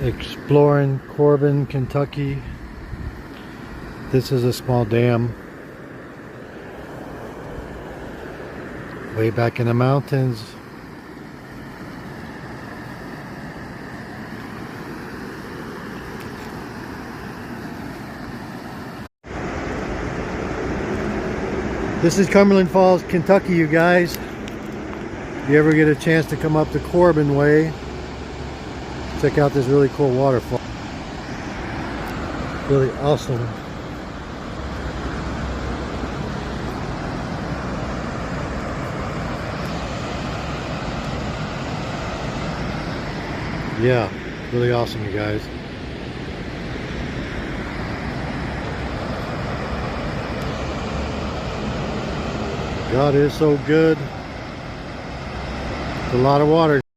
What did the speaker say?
Exploring Corbin, Kentucky. This is a small dam way back in the mountains. This is Cumberland Falls, Kentucky, you guys. If you ever get a chance to come up the Corbin way, check out this really cool waterfall. Really awesome. Yeah, really awesome, you guys. God is so good. It's a lot of water.